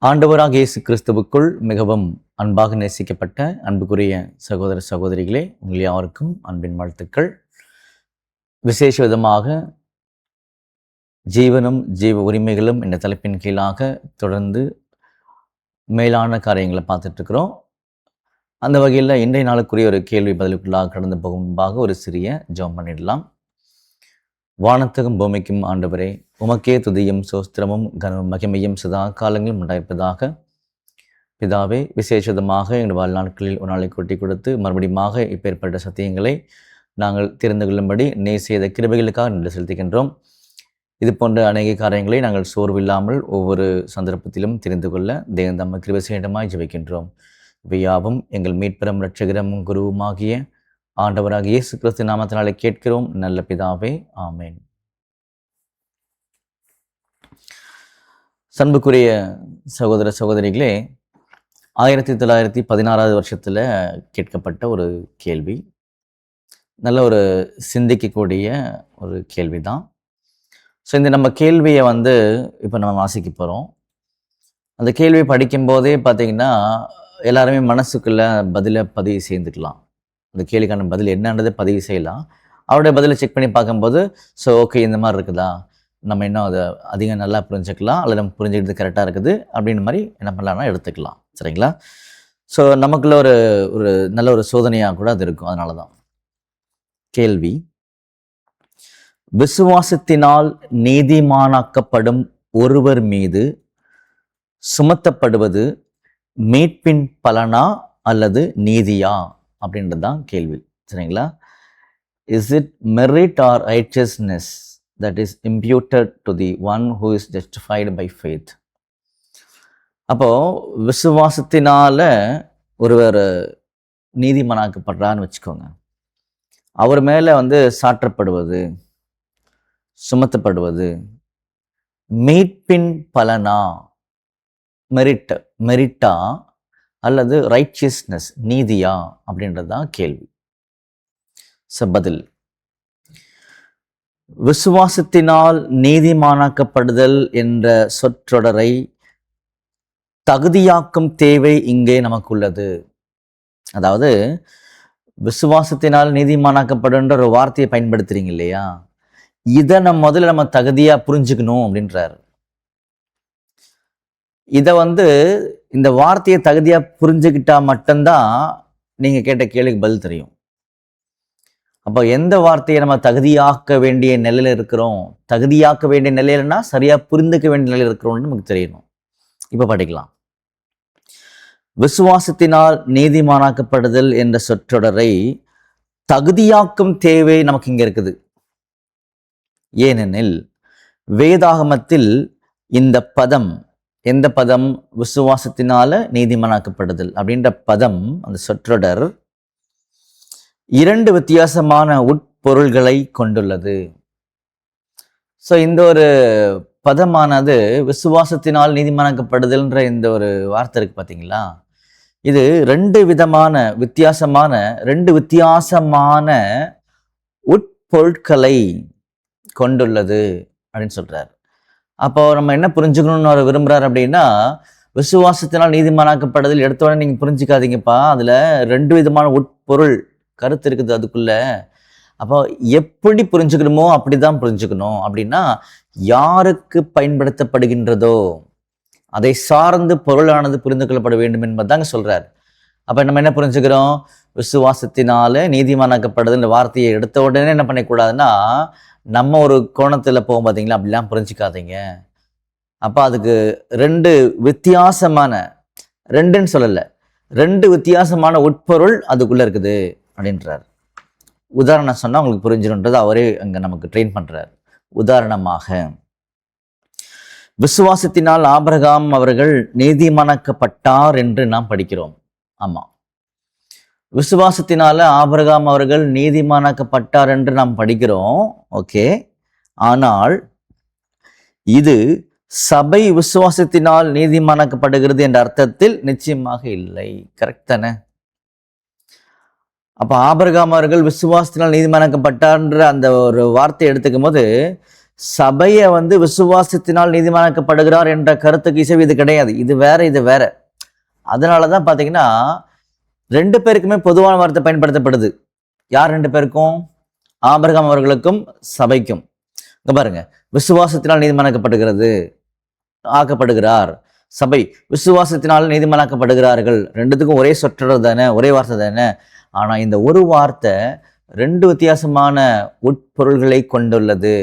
ஆண்டவராக இயேசு கிறிஸ்துவுக்குள் மிகவும் அன்பாக நேசிக்கப்பட்ட அன்புக்குரிய சகோதர சகோதரிகளே, உங்கள் யாருக்கும் அன்பின் வாழ்த்துக்கள். விசேஷ விதமாக ஜீவனும் ஜீவ உரிமைகளும் என்ற தலைப்பின் கீழாக தொடர்ந்து மேலான காரியங்களை பார்த்துட்ருக்குறோம். அந்த வகையில் இன்றைய நாளுக்குரிய ஒரு கேள்வி பதிலுக்குள்ளாக கடந்து போகும் முன்பாக ஒரு சிறிய ஜெபம் பண்ணிடலாம். வானத்துக்கும் பூமிக்கும் ஆண்டவரே, உமக்கே துதியும் சோஸ்திரமும் கனமும் மகிமையும் சதா காலங்களும் உண்டாய்ப்பதாக. பிதாவே, விசேஷமாக எங்கள் வாழ்நாட்களில் ஒரு நாளை கொட்டி கொடுத்து மறுபடியுமாக இப்பேற்பட்ட சத்தியங்களை நாங்கள் தெரிந்து கொள்ளும்படி நீ செய்த கிருபைகளுக்காக நன்றி செலுத்துகின்றோம். இது போன்ற அநேக காரியங்களை நாங்கள் சோர்வில்லாமல் ஒவ்வொரு சந்தர்ப்பத்திலும் தெரிந்து கொள்ள தேவன் தம்மை கிருபை செய்யமாய் ஜெபிக்கின்றோம். இவையாவும் எங்கள் மீட்பெரும் இரட்சகரும் குருவுமாகிய ஆண்டவராக இயேசு கிறிஸ்து நாமத்தினாலே கேட்கிறோம் நல்ல பிதாவே, ஆமேன். அன்புக்குரிய சகோதர சகோதரிகளே, 1916 வருஷத்தில் கேட்கப்பட்ட ஒரு கேள்வி. நல்ல ஒரு சிந்திக்கக்கூடிய ஒரு கேள்வி தான். ஸோ இந்த நம்ம கேள்வியை இப்போ நம்ம வாசிக்க போகிறோம். அந்த கேள்வியை படிக்கும்போதே பார்த்தீங்கன்னா எல்லாருமே மனசுக்குள்ளே பதிலை பதிவு செய்துக்கலாம். அந்த கேள்விக்கான பதில் என்னன்றதை பதிவு செய்யலாம். அவருடைய பதிலை செக் பண்ணி பார்க்கும்போது ஓகே, இந்த மாதிரி இருக்குதா, நம்ம இன்னும் அதை அதிகம் நல்லா புரிஞ்சுக்கலாம், அல்லது நம்ம புரிஞ்சுக்கிறது கரெக்டாக இருக்குது அப்படின்னு மாதிரி என்ன பண்ணலாம்னா எடுத்துக்கலாம். சரிங்களா? ஸோ நமக்குள்ள ஒரு நல்ல ஒரு சோதனையாக கூட அது இருக்கும். அதனால தான் கேள்வி: விசுவாசத்தினால் நீதிமானாக்கப்படும் ஒருவர் மீது சுமத்தப்படுவது மீட்பின் பலனா அல்லது நீதியா அப்படின்றது தான் கேள்வி. சரிங்களா? Is it merit or righteousness that is imputed to the one who is justified by faith? அப்போ விசுவாசத்தினால ஒருவர் நீதிமானாக்கப்படுறான்னு வச்சுக்கோங்க. அவர் மேலே சாற்றப்படுவது, சுமத்தப்படுவது மீட்பின் பலனா, மெரிட்டா அல்லது ரைச்சியஸ்னஸ், நீதியா அப்படின்றது தான் கேள்வி. பதில்: விசுவாசத்தினால் நீதிமானாக்கப்படுதல் என்ற சொற்றொடரை தகுதியாக்கும் தேவை இங்கே நமக்குள்ளது. அதாவது விசுவாசத்தினால் நீதிமானாக்கப்படுன்ற ஒரு வார்த்தையை பயன்படுத்துறீங்க இல்லையா, இதை நம்ம தகுதியா புரிஞ்சுக்கணும் அப்படின்றார். இதை இந்த வார்த்தையை தகுதியா புரிஞ்சுக்கிட்டா மட்டும்தான் நீங்க கேட்ட கேள்விக்கு பதில் தெரியும். அப்போ எந்த வார்த்தையை நம்ம தகுதியாக்க வேண்டிய நிலையில இருக்கிறோம், தகுதியாக்க வேண்டிய நிலையிலன்னா சரியா புரிந்துக்க வேண்டிய நிலையில் இருக்கிறோம்னு நமக்கு தெரியணும். இப்ப படிக்கலாம். விசுவாசத்தினால் நீதிமானாக்கப்படுதல் என்ற சொற்றொடரை தகுதியாக்கும் தேவை நமக்கு இங்க இருக்குது. ஏனெனில் வேதாகமத்தில் இந்த பதம், எந்த பதம்? விசுவாசத்தினால நீதிமானாக்கப்படுதல் அப்படின்ற பதம், அந்த சொற்றொடர் 2 வித்தியாசமான உட்பொருள்களை கொண்டுள்ளது. ஸோ இந்த ஒரு பதமானது விசுவாசத்தினால் நீதிமானாக்கப்படுதல்ன்ற இந்த ஒரு வார்த்தை இருக்கு பார்த்தீங்களா, இது 2 வித்தியாசமான உட்பொருட்களை கொண்டுள்ளது அப்படின்னு சொல்றாரு. அப்போ நம்ம என்ன புரிஞ்சுக்கணும்னு அவர் விரும்புறாரு அப்படின்னா, விசுவாசத்தினால் நீதிமானாக்கப்படுதல் எடுத்தோடனே நீங்க புரிஞ்சுக்காதீங்கப்பா, அதுல 2 விதமான உட்பொருள் கருத்து இருக்குது அதுக்குள்ள. அப்போ எப்படி புரிஞ்சுக்கணுமோ அப்படிதான் புரிஞ்சுக்கணும். அப்படின்னா யாருக்கு பயன்படுத்தப்படுகின்றதோ அதை சார்ந்து பொருளானது புரிந்து கொள்ளப்பட வேண்டும் என்பதாங்க சொல்றாரு. அப்ப நம்ம என்ன புரிஞ்சுக்கிறோம்? விசுவாசத்தினால நீதிமானாக்கப்படுதல் வார்த்தையை எடுத்த உடனே என்ன பண்ணக்கூடாதுன்னா, நம்ம ஒரு கோணத்துல போகும் பார்த்தீங்களா, அப்படிலாம் புரிஞ்சுக்காதீங்க. அப்ப அதுக்கு 2 வித்தியாசமான, 2ன்னு சொல்லல, 2 வித்தியாசமான உட்பொருள் அதுக்குள்ள இருக்குது அப்படின்றார். உதாரணம் சொன்னா உங்களுக்கு புரிஞ்சிடும்ன்றது அவரே அங்க நமக்கு ட்ரெயின் பண்றார். உதாரணமாக, விசுவாசத்தினால் ஆபிரகாம் அவர்கள் நீதிமானாக்கப்பட்டார் என்று நாம் படிக்கிறோம். ஆமா, விசுவாசத்தினால ஆபிரகாம் அவர்கள் நீதிமானாக்கப்பட்டார் என்று நாம் படிக்கிறோம். ஓகே, ஆனால் இது சபை விசுவாசத்தினால் நீதிமானாக்கப்படுகிறது என்ற அர்த்தத்தில் நிச்சயமாக இல்லை. கரெக்ட் தானே? அப்ப ஆபிரகாம் அவர்கள் விசுவாசத்தினால் நீதிமானாக்கப்பட்டார்ன்ற அந்த ஒரு வார்த்தையை எடுத்துக்கும் போது சபையை விசுவாசத்தினால் நீதிமானாக்கப்படுகிறார் என்ற கருத்துக்கு இசைவு இது கிடையாது. இது வேற, இது வேற. அதனாலதான் பாத்தீங்கன்னா 2 பேருக்குமே பொதுவான வார்த்தை பயன்படுத்தப்படுது. யார் 2 பேருக்கும்? ஆபிரகாம் அவர்களுக்கும் சபைக்கும். இங்க பாருங்க, விசுவாசத்தினால் நீதிமானாக்கப்படுகிறது, ஆக்கப்படுகிறார். சபை விசுவாசத்தினால் நீதிமானாக்கப்படுகிறார்கள். 2த்துக்கும் ஒரே சொற்றொடர் தானே, ஒரே வார்த்தை தானே. ஆனா இந்த ஒரு வார்த்தை 2 வித்தியாசமான உட்பொருள்களை கொண்டுள்ளது.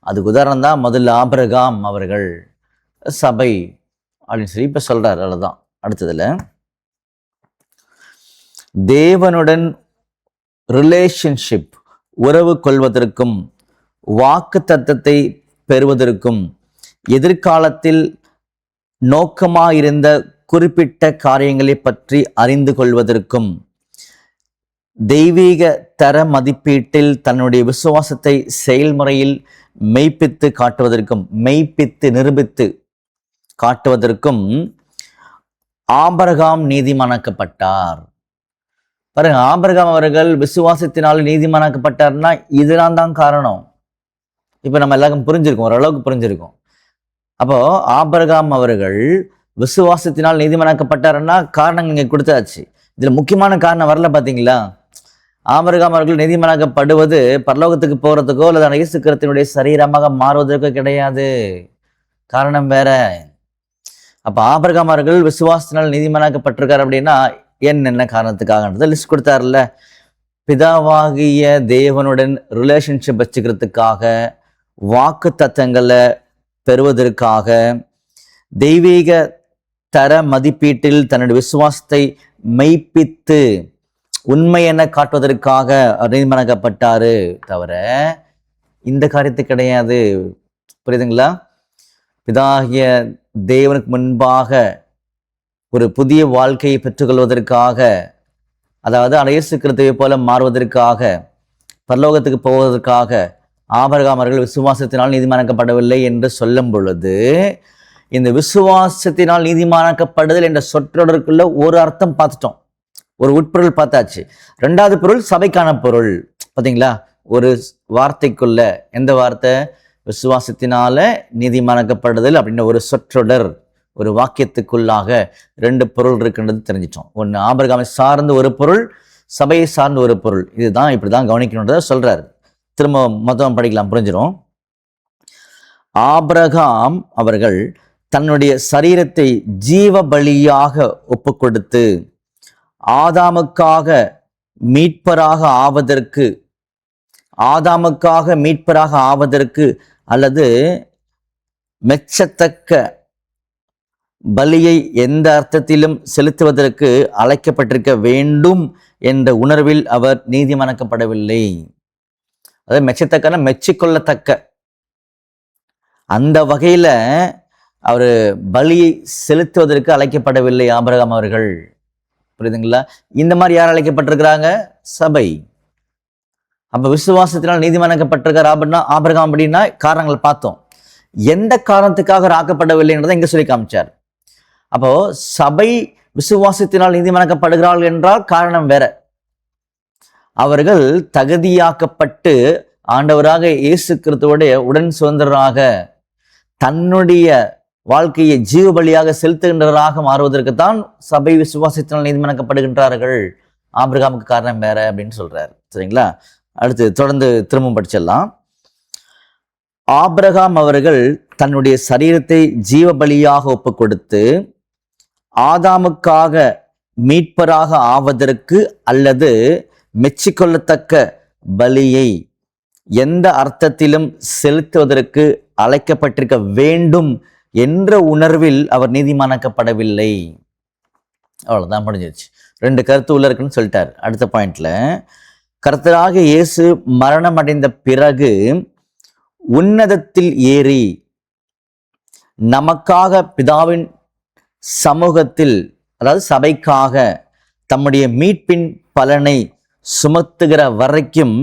அதுக்கு உதாரணம் தான் முதல்ல ஆபிரகாம் அவர்கள், சபை அப்படின்னு சொல்லி இப்ப சொல்றாரு. அவ்வளவுதான். அடுத்ததுல தேவனுடன் ரிலேஷன்ஷிப், உறவு கொள்வதற்கும் வாக்கு தத்தத்தை பெறுவதற்கும் எதிர்காலத்தில் நோக்கமாயிருந்த குறிப்பிட்ட காரியங்களை பற்றி அறிந்து கொள்வதற்கும் தெய்வீக தர மதிப்பீட்டில் தன்னுடைய விசுவாசத்தை செயல்முறையில் மெய்ப்பித்து காட்டுவதற்கும், மெய்ப்பித்து நிரூபித்து காட்டுவதற்கும் ஆபிரகாம் நீதிமானாக்கப்பட்டார். பாருங்க, ஆபிரகாம் அவர்கள் விசுவாசத்தினால் நீதிமானாக்கப்பட்டார்னா இதெல்லாம் தான் காரணம். இப்ப நம்ம எல்லாருக்கும் புரிஞ்சிருக்கோம், ஓரளவுக்கு புரிஞ்சிருக்கோம். அப்போ ஆபிரகாம் அவர்கள் விசுவாசத்தினால் நீதிமானாக்கப்பட்டாருன்னா காரணம் இங்க கொடுத்தாச்சு. இதுல முக்கியமான காரணம் வரல. பாத்தீங்களா? ஆபிரகாம் அவர்கள் நீதிமானாக்கப்படுவது பரலோகத்துக்கு போறதுக்கோ அல்லது இயேசு கிறிஸ்துவினுடைய சரீரமாக மாறுவதற்கோ கிடையாது. காரணம் வேற. அப்ப ஆபிரகாம் அவர்கள் விசுவாசத்தினால் நீதிமானாக்கப்பட்டிருக்காரு அப்படின்னா என்ன காரணத்துக்காக லிஸ்ட் கொடுத்தாருல்ல. பிதாவாகிய தேவனுடன் ரிலேஷன்ஷிப் வச்சுக்கிறதுக்காக, வாக்கு தத்தங்களை பெறுவதற்காக, தெய்வீக தர மதிப்பீட்டில் தன்னுடைய விசுவாசத்தை மெய்ப்பித்து உண்மை என காட்டுவதற்காக நீதிமானாக்கப்பட்டாரு தவிர இந்த காரியத்து கிடையாது. புரியுதுங்களா? பிதாகிய தேவனுக்கு முன்பாக ஒரு புதிய வாழ்க்கையை பெற்றுக்கொள்வதற்காக, அதாவது இயேசு கிறிஸ்துவை போல மாறுவதற்காக, பரலோகத்துக்கு போவதற்காக ஆபிரகாம் அவர்கள் விசுவாசத்தினால் நீதிமானாக்கப்படவில்லை என்று சொல்லும் பொழுது, இந்த விசுவாசத்தினால் நீதிமானாக்கப்படுதல் என்ற சொற்றொடருக்குள்ள ஒரு அர்த்தம் பார்த்துட்டோம், ஒரு உட்பொருள் பார்த்தாச்சு. 2வது பொருள் சபைக்கான பொருள். பார்த்தீங்களா? ஒரு வார்த்தைக்குள்ள, எந்த வார்த்தை? விசுவாசத்தினால நீதிமானாக்கப்படுதல் அப்படின்ற ஒரு சொற்றொடர், ஒரு வாக்கியத்துக்குள்ளாக 2 பொருள் இருக்குன்றது தெரிஞ்சிட்டோம். ஒன்று ஆபிரகாமை சார்ந்த ஒரு பொருள், சபையை சார்ந்த ஒரு பொருள். இதுதான் இப்படிதான் கவனிக்கணுன்றத சொல்றாரு. திரும்ப மொத்தம் படிக்கலாம், புரிஞ்சிடும். ஆபிரகாம் அவர்கள் தன்னுடைய சரீரத்தை ஜீவ பலியாக ஒப்பு கொடுத்து ஆதாமுக்காக மீட்பராக ஆவதற்கு அல்லது மெச்சத்தக்க பலியை எந்த அர்த்தத்திலும் செலுத்துவதற்கு அழைக்கப்பட்டிருக்க வேண்டும் என்ற உணர்வில் அவர் நீதிமானாக்கப்படவில்லை. அதாவது மெச்சத்தக்கன மெச்சிக்கொள்ளத்தக்க, அந்த வகையில அவர் பலியை செலுத்துவதற்கு அழைக்கப்படவில்லை ஆபிரகாம் அவர்கள். புரியுதுங்களா? இந்த மாதிரி யார் அழைக்கப்பட்டிருக்கிறாங்க? சபை. அப்ப விசுவாசத்தினால் நீதிமானாக்கப்பட்டிருக்கார் அப்படின்னா ஆபிரகாம் அப்படின்னா காரணங்கள் பார்த்தோம். எந்த காரணத்துக்காக ஆக்கப்படவில்லைன்றதை இங்க சொல்லி காமிச்சார். அப்போ சபை விசுவாசத்தினால் நீதிமானாக்கப்படுகிறார்கள் என்றால் காரணம் வேற. அவர்கள் தகுதியாக்கப்பட்டு ஆண்டவராக இயேசு கிறிஸ்துவோடைய உடன் சுதந்திரராக தன்னுடைய வாழ்க்கையை ஜீவ பலியாக செலுத்துகின்றவராக மாறுவதற்குத்தான் சபை விசுவாசத்தினால் நீதிமானாக்கப்படுகின்றார்கள். ஆபிரகாமுக்கு காரணம் வேற அப்படின்னு சொல்றாரு. சரிங்களா? அடுத்து தொடர்ந்து திரும்பவும் படிச்சிடலாம். ஆபிரகாம் அவர்கள் தன்னுடைய சரீரத்தை ஜீவ பலியாக ஒப்பு கொடுத்து ஆதாமுக்காக மீட்பராக ஆவதற்கு அல்லது மெச்சிக்கொள்ளத்தக்க பலியை எந்த அர்த்தத்திலும் செலுத்துவதற்கு அழைக்கப்பட்டிருக்க வேண்டும் என்ற உணர்வில் அவர் நீதிமானாக்கப்படவில்லை. அவ்வளவுதான், முடிஞ்சிருச்சு. 2 கருத்து உள்ள இருக்குன்னு சொல்லிட்டார். அடுத்த பாயிண்ட்ல, கர்த்தராக இயேசு மரணம் அடைந்த பிறகு உன்னதத்தில் ஏறி நமக்காக பிதாவின் சமூகத்தில், அதாவது சபைக்காக தம்முடைய மீட்பின் பலனை சுமத்துகிற வரைக்கும்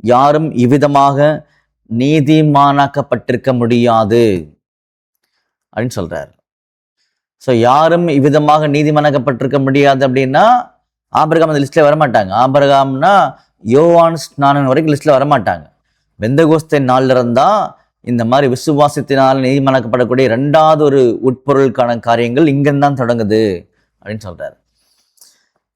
யாரும் இவ்விதமாக நீதிமானாக்கப்பட்டிருக்க முடியாது அப்படின்னு சொல்றார். ஸோ யாரும் இவ்விதமாக நீதிமானாக்கப்பட்டிருக்க முடியாது அப்படின்னா ஆபிரகாம் அந்த லிஸ்ட்ல வரமாட்டாங்க. ஆபிரகாம்னா யோவான் ஸ்நானன் வரைக்கும் லிஸ்ட்ல வரமாட்டாங்க. பெந்தகோஸ்தே நாள்ல இருந்தா இந்த மாதிரி விசுவாசத்தினால் நீதிமானாக்கப்படக்கூடிய 2வது ஒரு உட்பொருளுக்கான காரியங்கள் இங்கேருந்தான் தொடங்குது அப்படின்னு சொல்றாரு.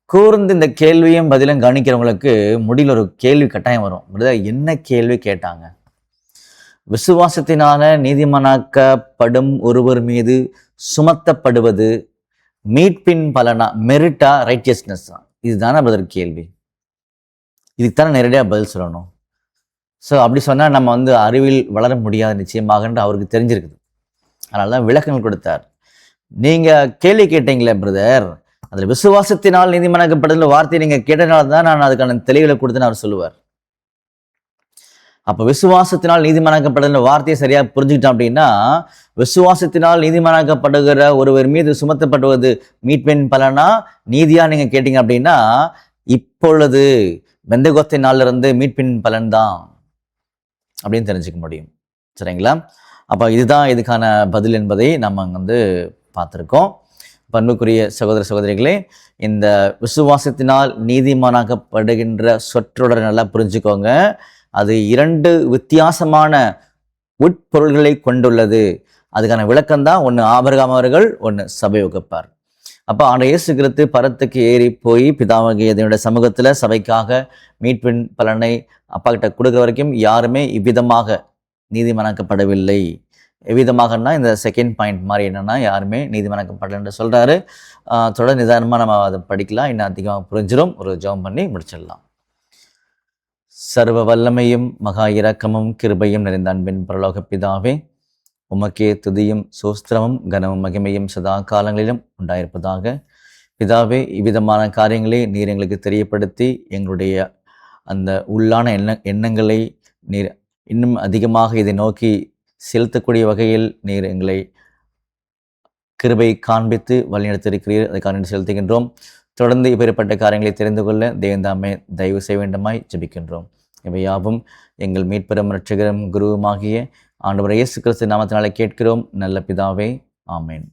கூர்ந்து இந்த கேள்வியும் பதிலும் கவனிக்கிறவங்களுக்கு முடியல ஒரு கேள்வி கட்டாயம் வரும். என்ன கேள்வி கேட்டாங்க? விசுவாசத்தினால நீதிமானாக்கப்படும் ஒருவர் மீது சுமத்தப்படுவது மீட்பின் பலனா, மெரிட்டா, ரைட்டியஸ்னஸ்? இதுதானே பிரதர் கேள்வி. இதுக்கு தானே நேரடியாக பதில் சொல்லணும். ஸோ அப்படி சொன்னால் நம்ம அறிவில் வளர முடியாது நிச்சயமாகன்ற அவருக்கு தெரிஞ்சிருக்குது. அதனால தான் விளக்கங்கள் கொடுத்தார். நீங்கள் கேள்வி கேட்டீங்களே பிரதர், அதில் விசுவாசத்தினால் நீதிமானாக்கப்படுதல் வார்த்தையை நீங்கள் கேட்டனால தான் நான் அதுக்கான தெளிவுகளை கொடுத்தேன்னு அவர் சொல்லுவார். அப்போ விசுவாசத்தினால் நீதிமானாக்கப்படுதல் வார்த்தையை சரியாக புரிஞ்சுக்கிட்டோம் அப்படின்னா, விசுவாசத்தினால் நீதிமானாக்கப்படுகிற ஒருவர் மீது சுமத்தப்படுவது மீட்பின் பலனா, நீதியா நீங்கள் கேட்டீங்க அப்படின்னா, இப்பொழுது பெந்தகோஸ்தே நாள்ல இருந்து மீட்பின் பலன் தான் அப்படின்னு தெரிஞ்சுக்க முடியும். சரிங்களா? அப்போ இதுதான் இதுக்கான பதில் என்பதை நம்ம பார்த்துருக்கோம். பண்புக்குரிய சகோதர சகோதரிகளே, இந்த விசுவாசத்தினால் நீதிமானாக்கப்படுகின்ற சொற்றொடரை நல்லா புரிஞ்சுக்கோங்க. அது 2 வித்தியாசமான உட்பொருள்களை கொண்டுள்ளது. அதுக்கான விளக்கம்தான் ஒன்று ஆபிரகாம் அவர்கள், ஒன்று சபை வகுப்பார். அப்போ ஆண்டவர் இயேசு கிறிஸ்து பரத்துக்கு ஏறி போய் பிதாவாகிய தேவனுடைய சமூகத்தில் சபைக்காக மீட்பின் பலனை அப்பா கிட்ட கொடுக்குற வரைக்கும் யாருமே இவ்விதமாக நீதிமானாக்கப்படவில்லை. எவ்விதமாகனா இந்த செகண்ட் பாயிண்ட் மாதிரி என்னன்னா, யாருமே நீதிமானாக்கப்படலைன்னு சொல்றாரு. தொடர் நிதானமாக நம்ம அதை படிக்கலாம், இன்னும் அதிகமாக புரிஞ்சிடும். ஒரு ஜெபம் பண்ணி முடிச்சிடலாம். சர்வ வல்லமையும் மகா இரக்கமும் கிருபையும் நிறைந்த அன்பின் பரலோக பிதாவே, உமக்கே துதியும் சோஸ்திரமும் கனமும் மகிமையும் சதா காலங்களிலும் உண்டாயிருப்பதாக. பிதாவே, இவ்விதமான காரியங்களை நீர் எங்களுக்கு தெரியப்படுத்தி எங்களுடைய அந்த உள்ளான எண்ணங்களை நீர் இன்னும் அதிகமாக இதை நோக்கி செலுத்தக்கூடிய வகையில் நீர் எங்களை கிருபை காண்பித்து வழிநடத்திருக்கிறீர். அதுக்காக செலுத்துகின்றோம். தொடர்ந்து இப்பேற்பட்ட காரியங்களை தெரிந்து கொள்ள தேவந்தாமே தயவு செய்ய வேண்டுமாய் ஜெபிக்கின்றோம். இவை யாவும் எங்கள் மீட்பெரும் இரட்சகரும் குருவுமாகிய ஆண்டவர் இயேசு கிறிஸ்து நாமத்தினாலே கேட்கிறோம் நல்ல பிதாவே. ஆமேன்.